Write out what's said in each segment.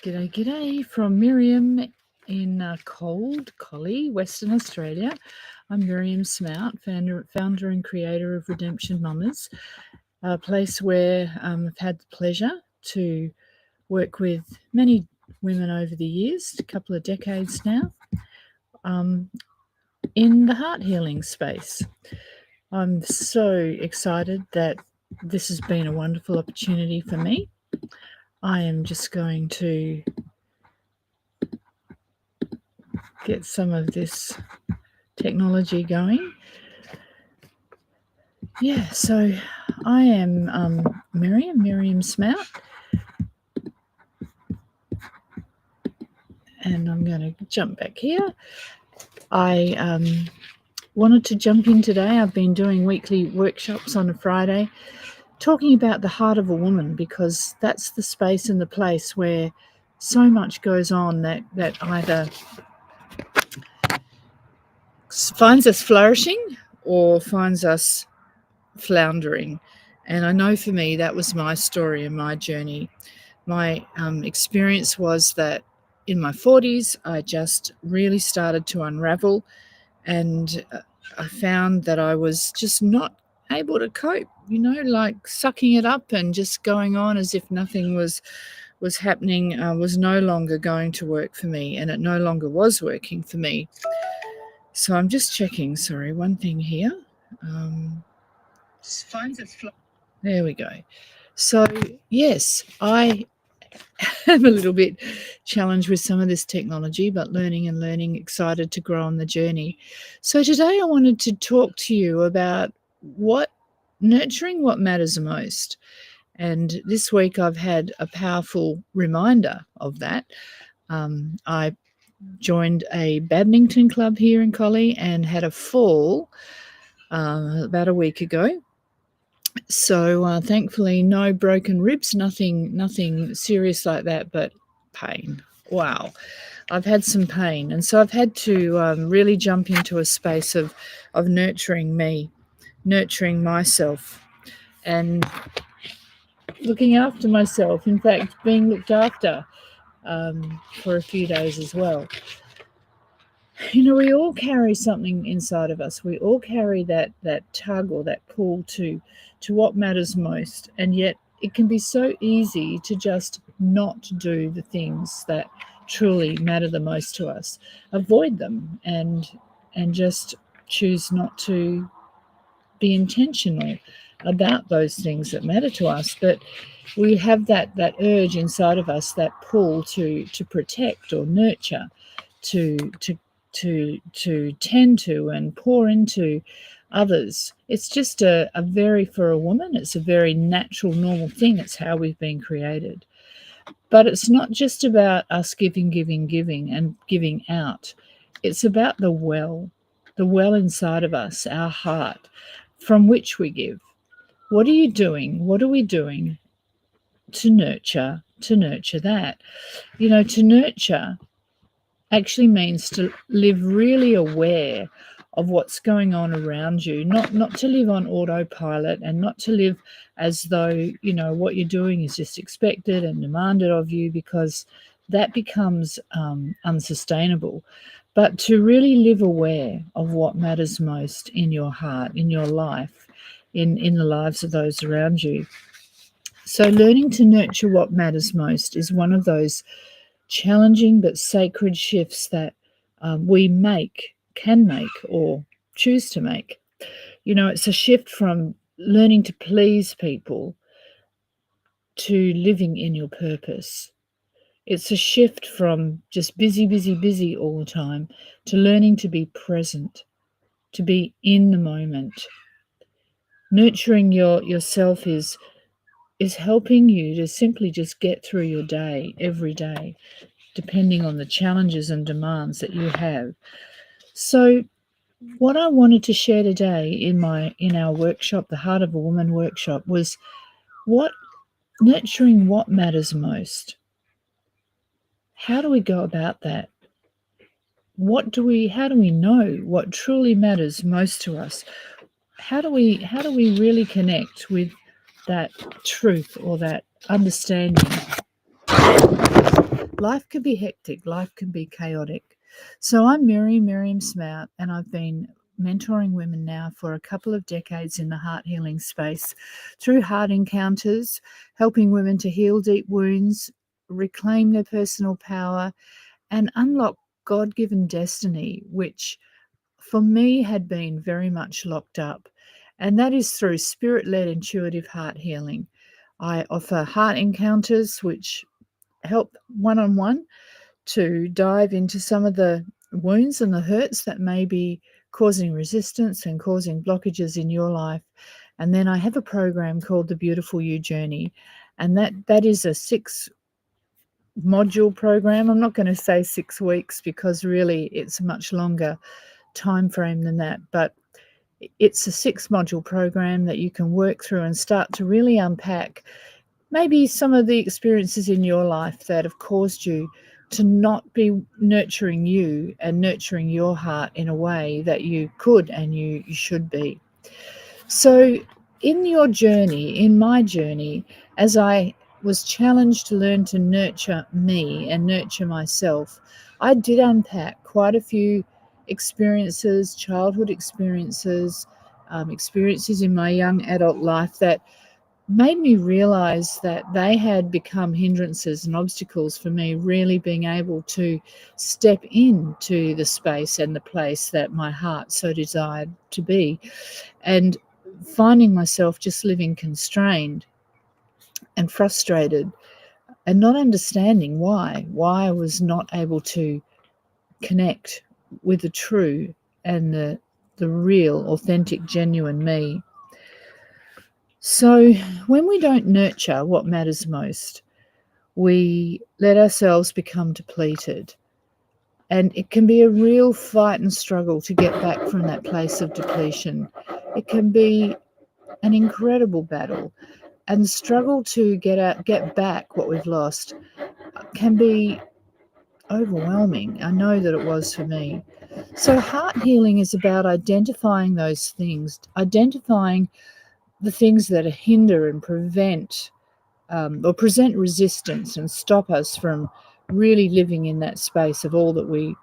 G'day, g'day from Miriam in cold Collie, Western Australia. I'm Miriam Smout, founder and creator of Redemption Mamas, a place where I've had the pleasure to work with many women over the years, a couple of decades now, in the heart healing space. I'm so excited that this has been a wonderful opportunity for me. I am just going to get some of this technology going. Yeah, so I am Miriam Smout, and I'm going to jump back here. I wanted to jump in today. I've been doing weekly workshops on a Friday talking about the heart of a woman, because that's the space and the place where so much goes on that either finds us flourishing or finds us floundering. And I know for me that was my story and my journey. My experience was that in my 40s I just really started to unravel, and I found that I was just not able to cope, like sucking it up and just going on as if nothing was happening, was no longer going to work for me, and it no longer was working for me. So I'm just checking, sorry, one thing here. There we go. So yes, I am a little bit challenged with some of this technology, but learning, excited to grow on the journey. So today I wanted to talk to you about nurturing what matters most. And this week I've had a powerful reminder of that. I joined a badminton club here in Collie and had a fall about a week ago. So thankfully no broken ribs, nothing serious like that, but pain. Wow, I've had some pain, and so I've had to really jump into a space of nurturing me, nurturing myself, and looking after myself. In fact, being looked after for a few days as well. We all carry something inside of us. We all carry that tug or that pull to what matters most, and yet it can be so easy to just not do the things that truly matter the most to us. Avoid them and just choose not to be intentional about those things that matter to us. But we have that urge inside of us, that pull to protect or nurture, to tend to and pour into others. It's just for a woman, it's a very natural, normal thing. It's how we've been created. But it's not just about us giving and giving out. It's about the well inside of us, our heart, from which we give. What are you doing? What are we doing to nurture that? To nurture actually means to live really aware of what's going on around you, not to live on autopilot, and not to live as though what you're doing is just expected and demanded of you, because that becomes unsustainable. But to really live aware of what matters most in your heart, in your life, in the lives of those around you. So learning to nurture what matters most is one of those challenging but sacred shifts that we can make or choose to make. It's a shift from learning to please people to living in your purpose. It's a shift from just busy all the time to learning to be present, to be in the moment. Nurturing yourself is helping you to simply just get through your day every day, depending on the challenges and demands that you have. So what I wanted to share today in our workshop, the Heart of a Woman workshop, was nurturing what matters most. How do we go about that? How do we know what truly matters most to us? How do we really connect with that truth or that understanding life can be hectic, life can be chaotic. So I'm Miriam Smout, and I've been mentoring women now for a couple of decades in the heart healing space through heart encounters, helping women to heal deep wounds, reclaim their personal power, and unlock God-given destiny, which for me had been very much locked up. And that is through spirit-led intuitive heart healing. I offer heart encounters, which help one-on-one to dive into some of the wounds and the hurts that may be causing resistance and causing blockages in your life. And then I have a program called the Beautiful You Journey, and that is a 6-module program. I'm not going to say 6 weeks because really it's a much longer time frame than that, but it's a 6-module program that you can work through and start to really unpack maybe some of the experiences in your life that have caused you to not be nurturing you and nurturing your heart in a way that you could and you should be. So in your journey, in my journey, as I was challenged to learn to nurture me and nurture myself, I did unpack quite a few experiences, childhood experiences, experiences in my young adult life that made me realize that they had become hindrances and obstacles for me really being able to step into the space and the place that my heart so desired to be, and finding myself just living constrained and frustrated and not understanding why I was not able to connect with the true and the real, authentic, genuine me. So when we don't nurture what matters most, we let ourselves become depleted. And it can be a real fight and struggle to get back from that place of depletion. It can be an incredible battle. And the struggle to get back what we've lost can be overwhelming. I know that it was for me. So heart healing is about identifying those things, identifying the things that hinder and prevent or present resistance and stop us from really living in that space of all that we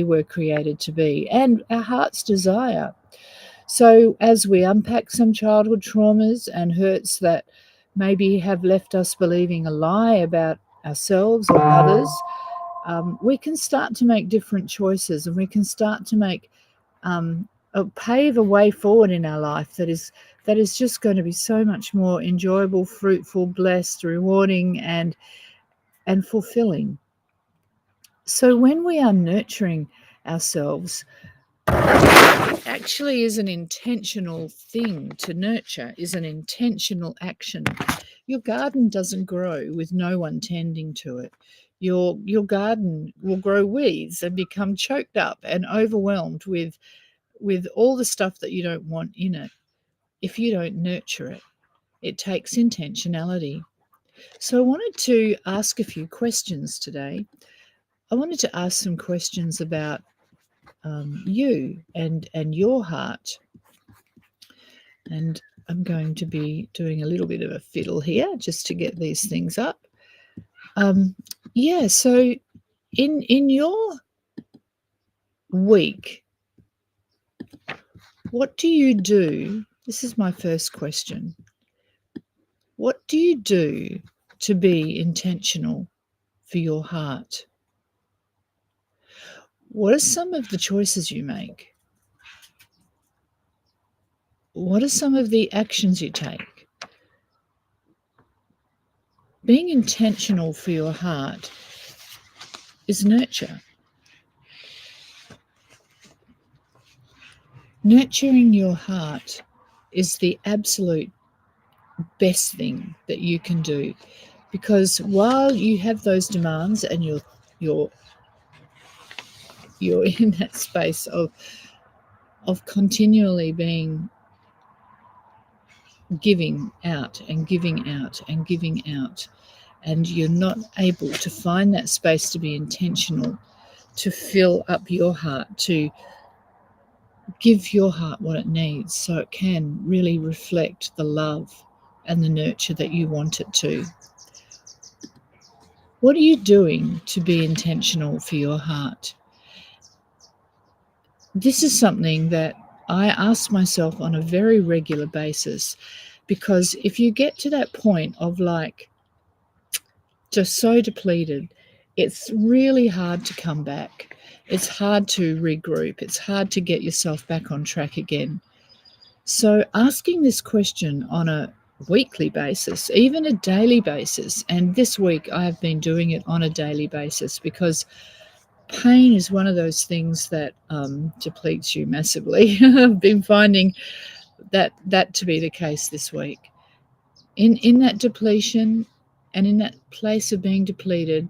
were created to be, and our heart's desire. So as we unpack some childhood traumas and hurts that maybe have left us believing a lie about ourselves or others, we can start to make different choices, and we can start to make pave a way forward in our life that is just going to be so much more enjoyable, fruitful, blessed, rewarding, and fulfilling. So when we are nurturing ourselves, it actually is an intentional thing. To nurture is an intentional action. Your garden doesn't grow with no one tending to it. Your garden will grow weeds and become choked up and overwhelmed with all the stuff that you don't want in it if you don't nurture it. It takes intentionality. So I wanted to ask a few questions today. I wanted to ask some questions about you and your heart. And I'm going to be doing a little bit of a fiddle here just to get these things up. So in your week, what do you do? This is my first question. What do you do to be intentional for your heart? What are some of the choices you make? What are some of the actions you take? Being intentional for your heart is nurture. Nurturing your heart is the absolute best thing that you can do, because while you have those demands and you're in that space of continually being giving out and giving out and giving out, and you're not able to find that space to be intentional, to fill up your heart, to give your heart what it needs so it can really reflect the love and the nurture that you want it to. What are you doing to be intentional for your heart? This is something that I ask myself on a very regular basis, because if you get to that point of like just so depleted, it's really hard to come back. It's hard to regroup. It's hard to get yourself back on track again. So asking this question on a weekly basis, even a daily basis, and this week I have been doing it on a daily basis, because pain is one of those things that depletes you massively. I've been finding that to be the case this week. In that depletion and in that place of being depleted,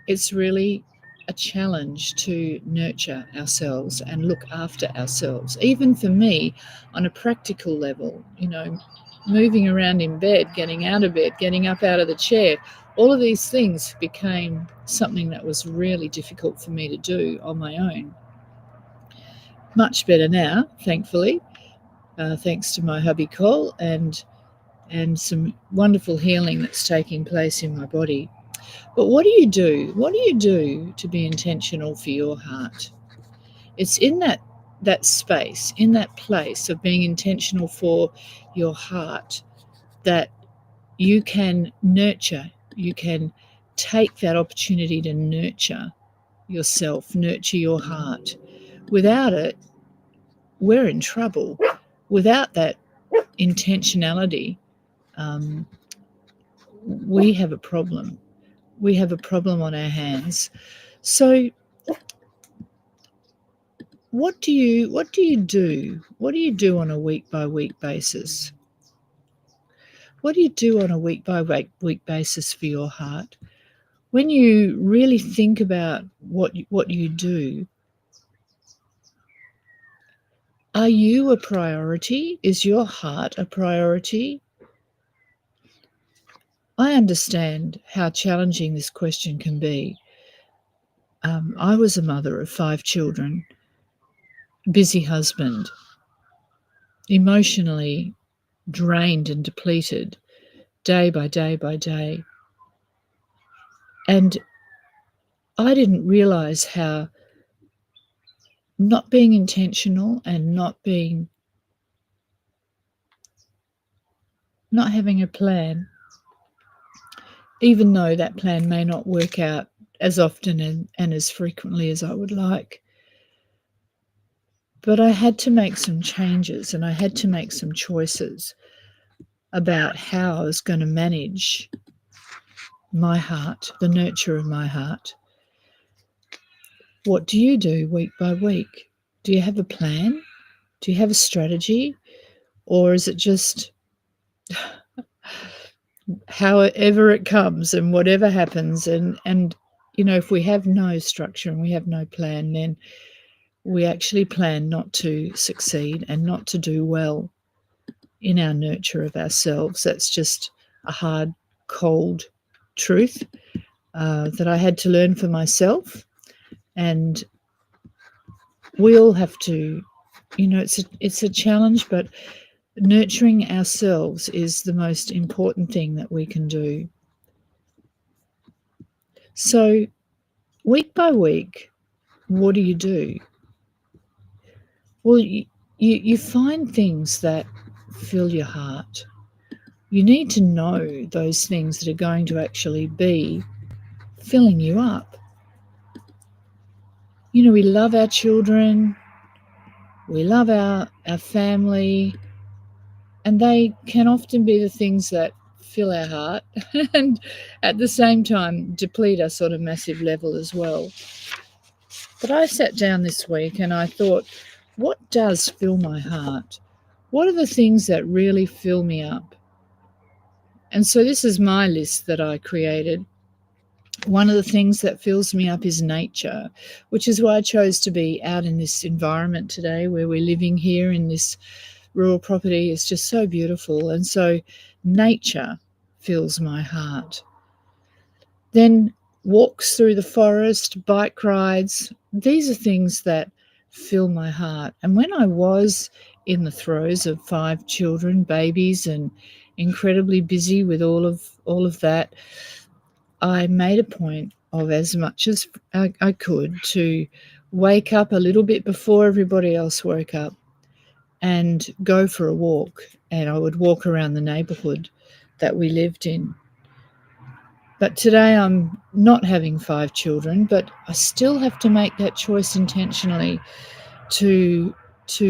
it's really a challenge to nurture ourselves and look after ourselves. Even for me, on a practical level, moving around in bed, getting out of bed, getting up out of the chair, all of these things became something that was really difficult for me to do on my own. Much better now, thankfully, thanks to my hubby Cole and some wonderful healing that's taking place in my body. But what do you do? What do you do to be intentional for your heart? It's in that space, in that place of being intentional for your heart, that you can nurture, you can take that opportunity to nurture yourself, nurture your heart. Without it, we're in trouble. Without that intentionality, we have a problem. We have a problem on our hands. So what do you do? What do you do on a week by week basis? What do you do on a week by week basis for your heart? When you really think about what you do, are you a priority? Is your heart a priority? I understand how challenging this question can be. I was a mother of 5 children, busy husband, emotionally drained and depleted day by day by day. And I didn't realize how not being intentional and not having a plan, even though that plan may not work out as often and as frequently as I would like. But I had to make some changes, and I had to make some choices about how I was going to manage my heart, the nurture of my heart. What do you do week by week? Do you have a plan? Do you have a strategy? Or is it just however it comes and whatever happens? And if we have no structure and we have no plan, then we actually plan not to succeed and not to do well in our nurture of ourselves. That's just a hard, cold truth that I had to learn for myself. And we all have to, it's a challenge, but nurturing ourselves is the most important thing that we can do. So week by week, what do you do? Well, you find things that fill your heart. You need to know those things that are going to actually be filling you up. We love our children, we love our family, and they can often be the things that fill our heart and at the same time deplete us on a massive level as well. But I sat down this week and I thought, what does fill my heart? What are the things that really fill me up? And so this is my list that I created. One of the things that fills me up is nature, which is why I chose to be out in this environment today where we're living here in this rural property. It's just so beautiful. And so nature fills my heart. Then walks through the forest, bike rides. These are things that fill my heart. And when I was in the throes of 5 children, babies, and incredibly busy with all of that, I made a point of, as much as I could, to wake up a little bit before everybody else woke up and go for a walk. And I would walk around the neighbourhood that we lived in. But today I'm not having 5 children, but I still have to make that choice intentionally to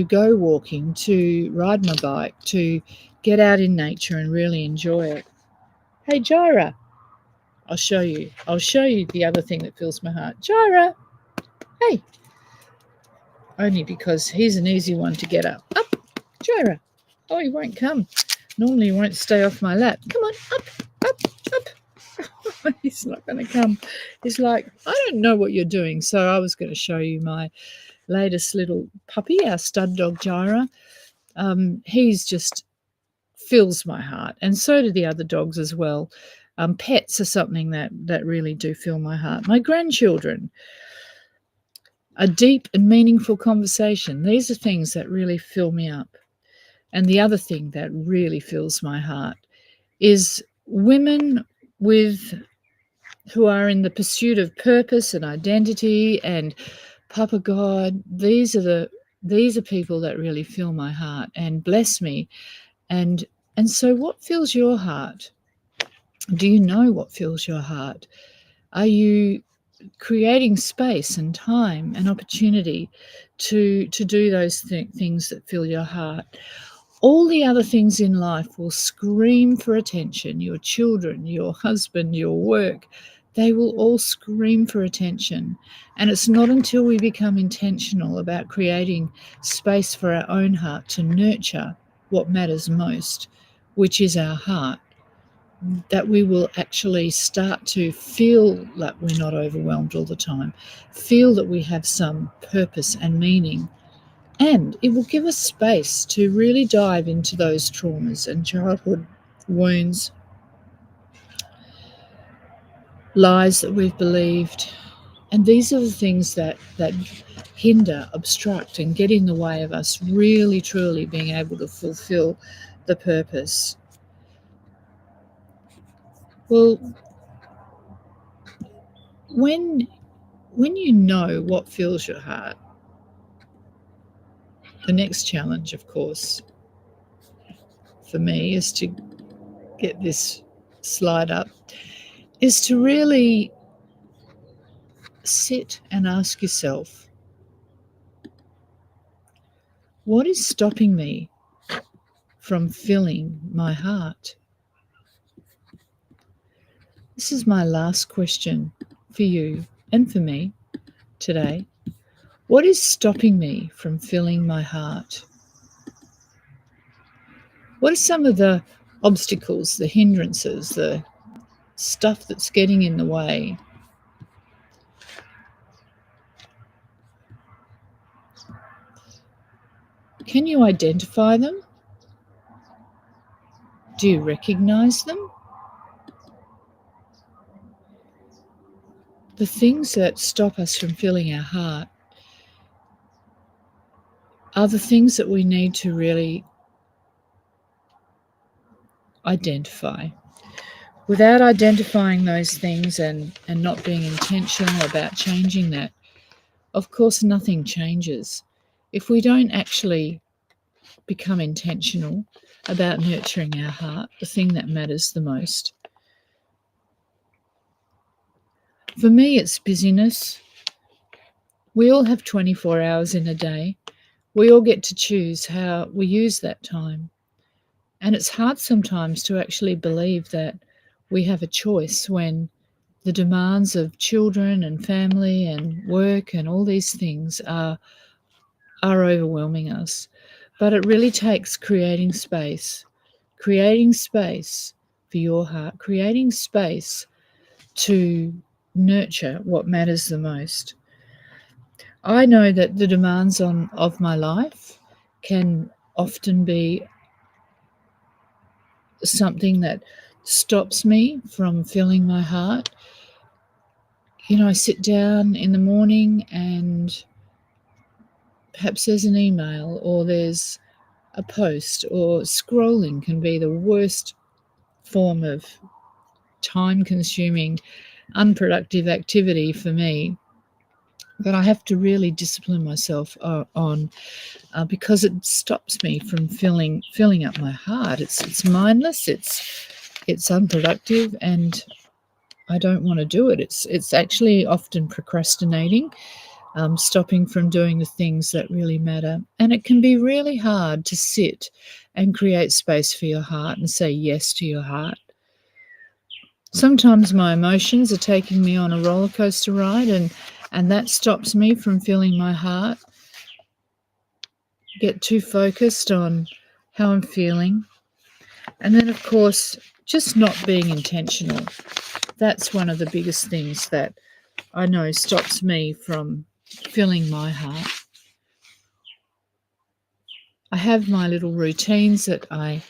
go walking, to ride my bike, to get out in nature and really enjoy it. Hey, Jira, I'll show you. I'll show you the other thing that fills my heart. Jira, hey. Only because he's an easy one to get up. Up, Jira. Oh, he won't come. Normally he won't stay off my lap. Come on, up, up, up. He's not going to come. He's like, I don't know what you're doing. So I was going to show you my latest little puppy, our stud dog, Jira. He's just fills my heart, and so do the other dogs as well. Pets are something that really do fill my heart. My grandchildren, a deep and meaningful conversation. These are things that really fill me up. And the other thing that really fills my heart is women who are in the pursuit of purpose and identity and Papa God. These are people that really fill my heart and bless me. And so what fills your heart? Do you know what fills your heart? Are you creating space and time and opportunity to do those things that fill your heart? All the other things in life will scream for attention. Your children, your husband, your work, they will all scream for attention. And it's not until we become intentional about creating space for our own heart to nurture what matters most, which is our heart, that we will actually start to feel like we're not overwhelmed all the time, feel that we have some purpose and meaning. And it will give us space to really dive into those traumas and childhood wounds, lies that we've believed. And these are the things that hinder, obstruct, and get in the way of us really, truly being able to fulfill the purpose. Well, when you know what fills your heart, the next challenge, of course, for me is to get this slide up, is to really sit and ask yourself, what is stopping me from filling my heart? This is my last question for you and for me today. What is stopping me from filling my heart? What are some of the obstacles, the hindrances, the stuff that's getting in the way? Can you identify them? Do you recognize them? The things that stop us from filling our heart are the things that we need to really identify. Without identifying those things and not being intentional about changing that, of course, nothing changes. If we don't actually become intentional about nurturing our heart, the thing that matters the most. For me, it's busyness. We all have 24 hours in a day. We all get to choose how we use that time. And it's hard sometimes to actually believe that we have a choice when the demands of children and family and work and all these things are overwhelming us. But it really takes creating space for your heart, creating space to nurture what matters the most. I know that the demands of my life can often be something that stops me from filling my heart. You know, I sit down in the morning and perhaps there's an email or there's a post, or scrolling can be the worst form of time-consuming, unproductive activity for me that I have to really discipline myself on, because it stops me from filling up my heart. It's mindless, it's unproductive, and I don't want to do it. It's actually often procrastinating, stopping from doing the things that really matter. And it can be really hard to sit and create space for your heart and say yes to your heart. Sometimes my emotions are taking me on a roller coaster ride, and that stops me from feeling my heart. Get too focused on how I'm feeling. And then, of course, just not being intentional. That's one of the biggest things that I know stops me from filling my heart. I have my little routines that I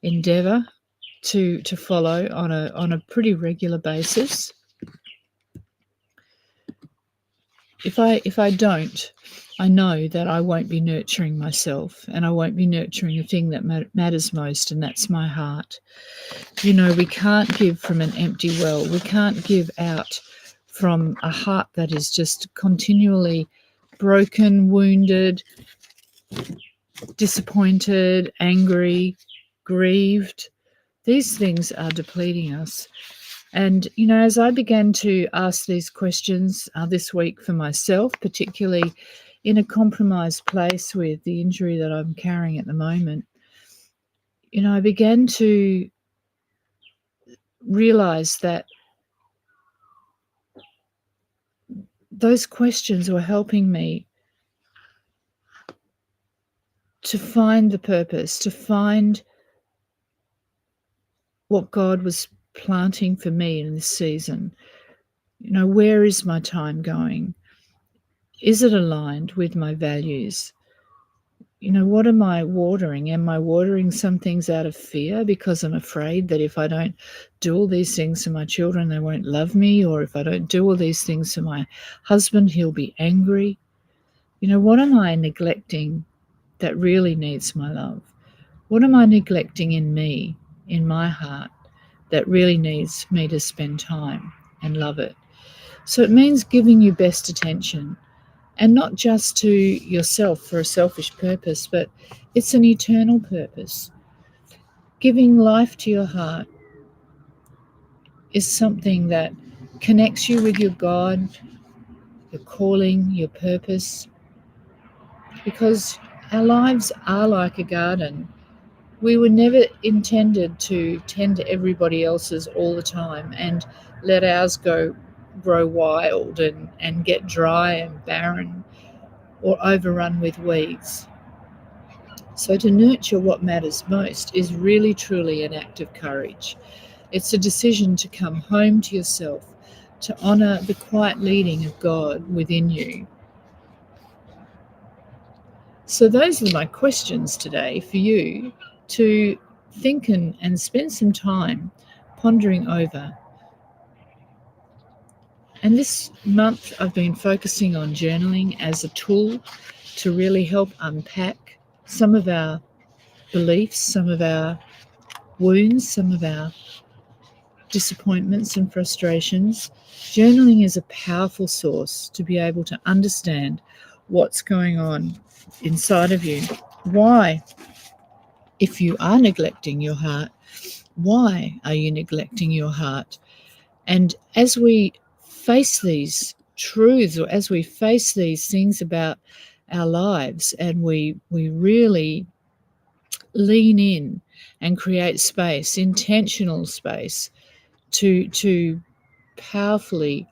endeavour to follow on a pretty regular basis. If I don't, I know that I won't be nurturing myself, and I won't be nurturing the thing that matters most, and that's my heart. You know, we can't give from an empty well. We can't give out from a heart that is just continually broken, wounded, disappointed, angry, grieved. These things are depleting us. And, you know, as I began to ask these questions this week for myself, particularly in a compromised place with the injury that I'm carrying at the moment, you know, I began to realize that those questions were helping me to find the purpose, to find what God was planting for me in this season. You know, where is my time going? Is it aligned with my values? You know, what am I watering? Am I watering some things out of fear because I'm afraid that if I don't do all these things for my children, they won't love me? Or if I don't do all these things for my husband, he'll be angry? You know, what am I neglecting that really needs my love? What am I neglecting in me, in my heart, that really needs me to spend time and love it? So it means giving your best attention, and not just to yourself for a selfish purpose, but it's an eternal purpose. Giving life to your heart is something that connects you with your God, your calling, your purpose, because our lives are like a garden. We were never intended to tend to everybody else's all the time and let ours grow wild and get dry and barren or overrun with weeds. So to nurture what matters most is really truly an act of courage. It's a decision to come home to yourself, to honour the quiet leading of God within you. So those are my questions today for you to think and spend some time pondering over. And this month I've been focusing on journaling as a tool to really help unpack some of our beliefs, some of our wounds, some of our disappointments and frustrations. Journaling is a powerful source to be able to understand what's going on inside of you. Why, if you are neglecting your heart, why are you neglecting your heart? And as we face these truths, or as we face these things about our lives, and we really lean in and create space, intentional space, to powerfully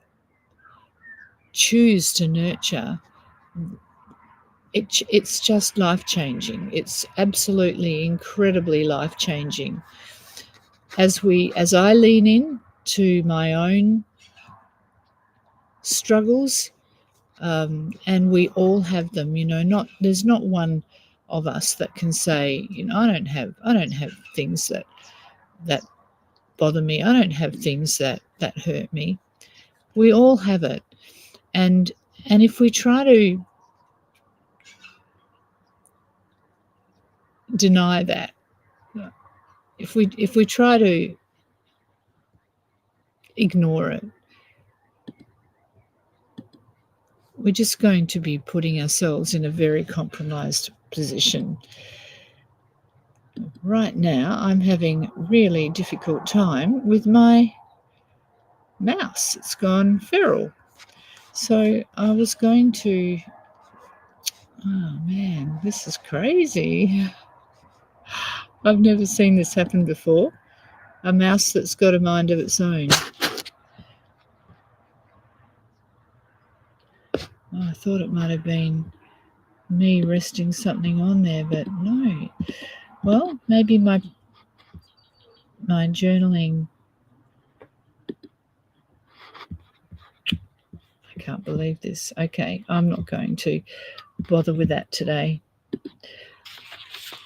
choose to nurture, it's just life-changing. It's absolutely incredibly life-changing. As I lean in to my own struggles, and we all have them, you know, there's not one of us that can say, you know, I don't have things that bother me. I don't have things that hurt me. We all have it. And if we try to deny that, if we try to ignore it. We're just going to be putting ourselves in a very compromised position. Right now, I'm having a really difficult time with my mouse. It's gone feral. So I was going to... Oh, man, this is crazy. I've never seen this happen before. A mouse that's got a mind of its own. Oh, I thought it might have been me resting something on there, but no. Well, maybe my journaling... I can't believe this. Okay, I'm not going to bother with that today.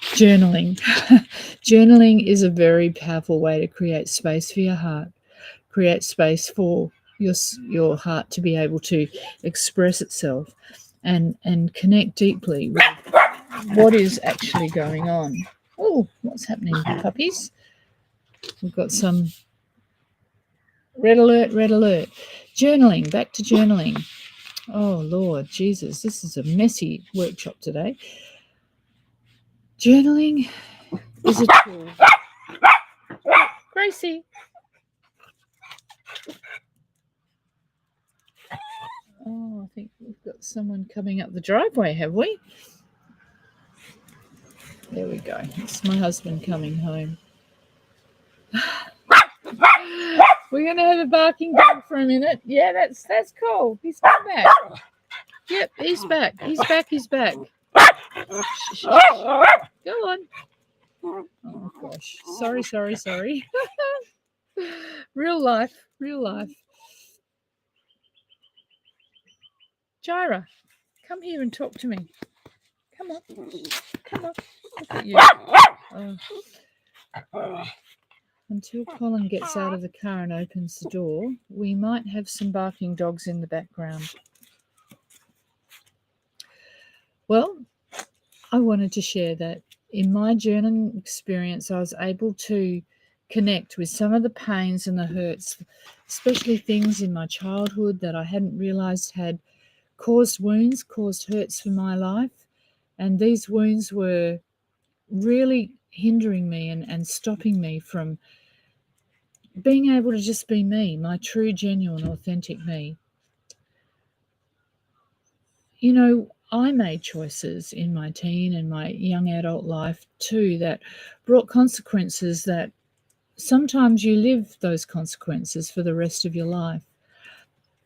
Journaling. Journaling is a very powerful way to create space for your heart, create space for your heart to be able to express itself and connect deeply with what is actually going on. Oh, what's happening, puppies? We've got some red alert, red alert. Journaling, back to journaling. Oh, Lord Jesus, this is a messy workshop today. Journaling is a tool. Gracie. Oh, I think we've got someone coming up the driveway, have we? There we go. It's my husband coming home. We're going to have a barking dog for a minute. Yeah, that's cool. He's come back. Yep, he's back. He's back. He's back. Shh. Go on. Oh, gosh. Sorry. Real life. Jira, come here and talk to me. Come on. Look at you. Oh. Until Colin gets out of the car and opens the door, we might have some barking dogs in the background. Well, I wanted to share that in my journaling experience, I was able to connect with some of the pains and the hurts, especially things in my childhood that I hadn't realised had caused wounds, caused hurts for my life. And these wounds were really hindering me and stopping me from being able to just be me, my true, genuine, authentic me. You know, I made choices in my teen and my young adult life too that brought consequences that sometimes you live those consequences for the rest of your life.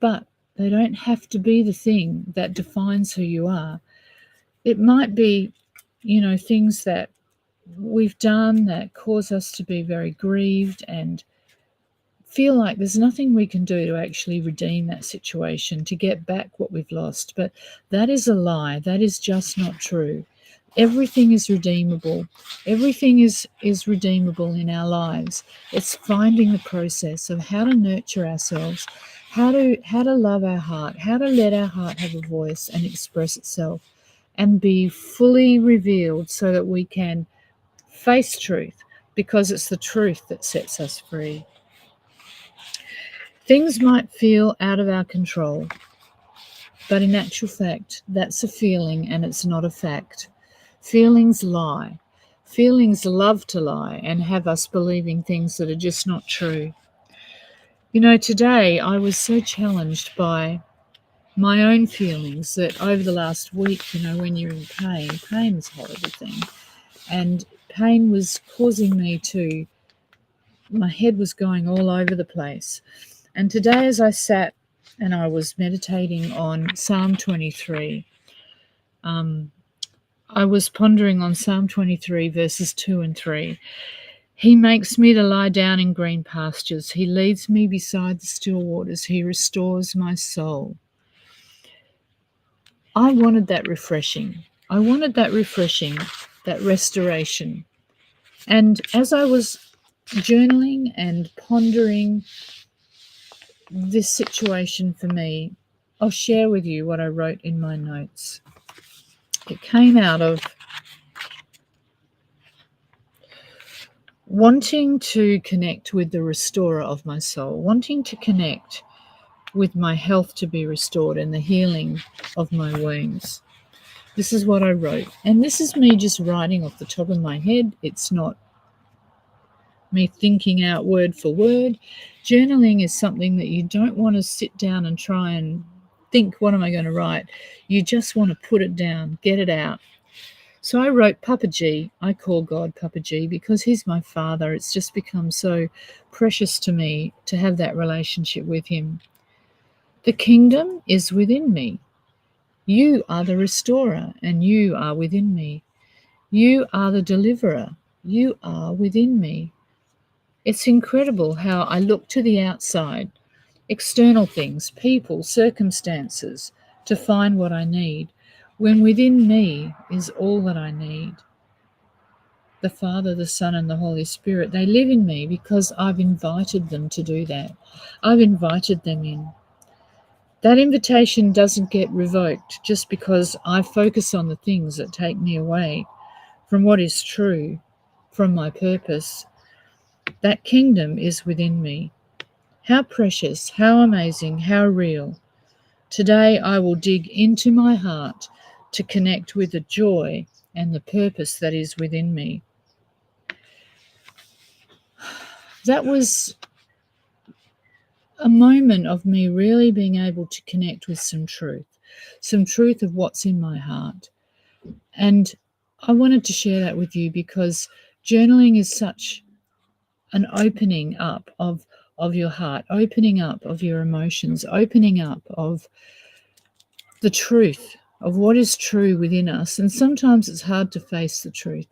But they don't have to be the thing that defines who you are. It might be, things that we've done that cause us to be very grieved and feel like there's nothing we can do to actually redeem that situation, to get back what we've lost. But that is a lie. That is just not true. Everything is redeemable. Everything is redeemable in our lives. It's finding the process of how to nurture ourselves, how to love our heart, how to let our heart have a voice and express itself and be fully revealed so that we can face truth, because it's the truth that sets us free. Things might feel out of our control, but in actual fact, that's a feeling and it's not a fact. Feelings lie. Feelings love to lie and have us believing things that are just not true. Today I was so challenged by my own feelings that over the last week, when you're in pain is a horrible thing. And pain was causing me my head was going all over the place. And today, as I sat and I was meditating on Psalm 23, I was pondering on Psalm 23, verses 2 and 3. He makes me to lie down in green pastures. He leads me beside the still waters. He restores my soul. I wanted that refreshing. That restoration. And as I was journaling and pondering this situation for me, I'll share with you what I wrote in my notes. It came out of wanting to connect with the restorer of my soul, wanting to connect with my health to be restored and the healing of my wounds. This is what I wrote. And this is me just writing off the top of my head. It's not me thinking out word for word. Journaling is something that you don't want to sit down and try and think, what am I going to write? You just want to put it down, get it out. So I wrote Papa G. I call God Papa G because he's my father. It's just become so precious to me to have that relationship with him. The kingdom is within me. You are the restorer, and you are within me. You are the deliverer. You are within me. It's incredible how I look to the outside, external things, people, circumstances, to find what I need, when within me is all that I need. The Father, the Son, and the Holy Spirit, they live in me because I've invited them to do that. I've invited them in. That invitation doesn't get revoked just because I focus on the things that take me away from what is true, from my purpose. That kingdom is within me. How precious, how amazing, how real. Today I will dig into my heart to connect with the joy and the purpose that is within me. That was a moment of me really being able to connect with some truth of what's in my heart. And I wanted to share that with you because journaling is such an opening up of your heart, opening up of your emotions, opening up of the truth of what is true within us. And sometimes it's hard to face the truth.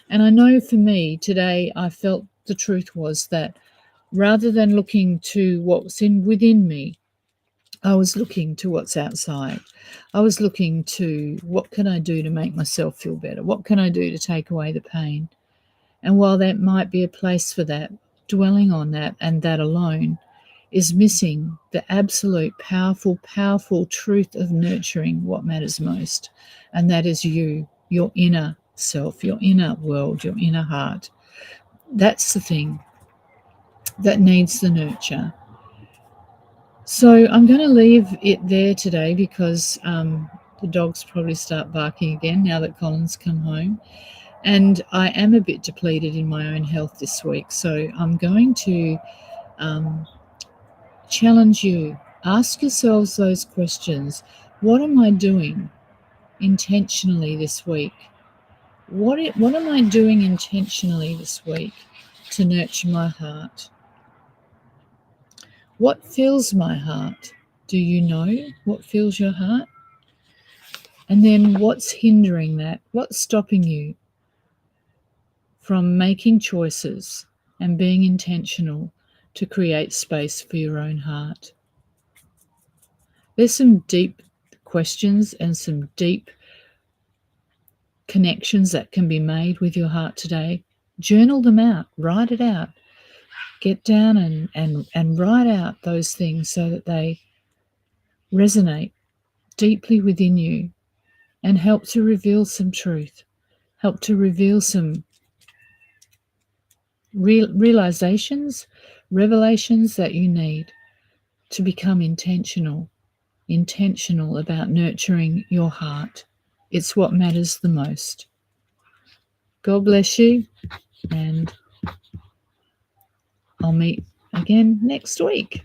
And I know for me today, I felt the truth was that rather than looking to what's within me, I was looking to what's outside. I was looking to what can I do to make myself feel better? What can I do to take away the pain? And while that might be a place for that, dwelling on that and that alone is missing the absolute powerful, powerful truth of nurturing what matters most. And that is you, your inner self, your inner world, your inner heart. That's the thing that needs the nurture. So I'm going to leave it there today because the dogs probably start barking again now that Colin's come home. And I am a bit depleted in my own health this week. So I'm going to challenge you. Ask yourselves those questions. What am I doing intentionally this week? What am I doing intentionally this week to nurture my heart? What fills my heart? Do you know what fills your heart? And then what's hindering that? What's stopping you from making choices and being intentional to create space for your own heart? There's some deep questions and some deep connections that can be made with your heart today. Journal them out, write it out. Get down and write out those things so that they resonate deeply within you and help to reveal some truth, help to reveal some realizations, revelations that you need to become intentional about nurturing your heart. It's what matters the most. God bless you, and I'll meet again next week.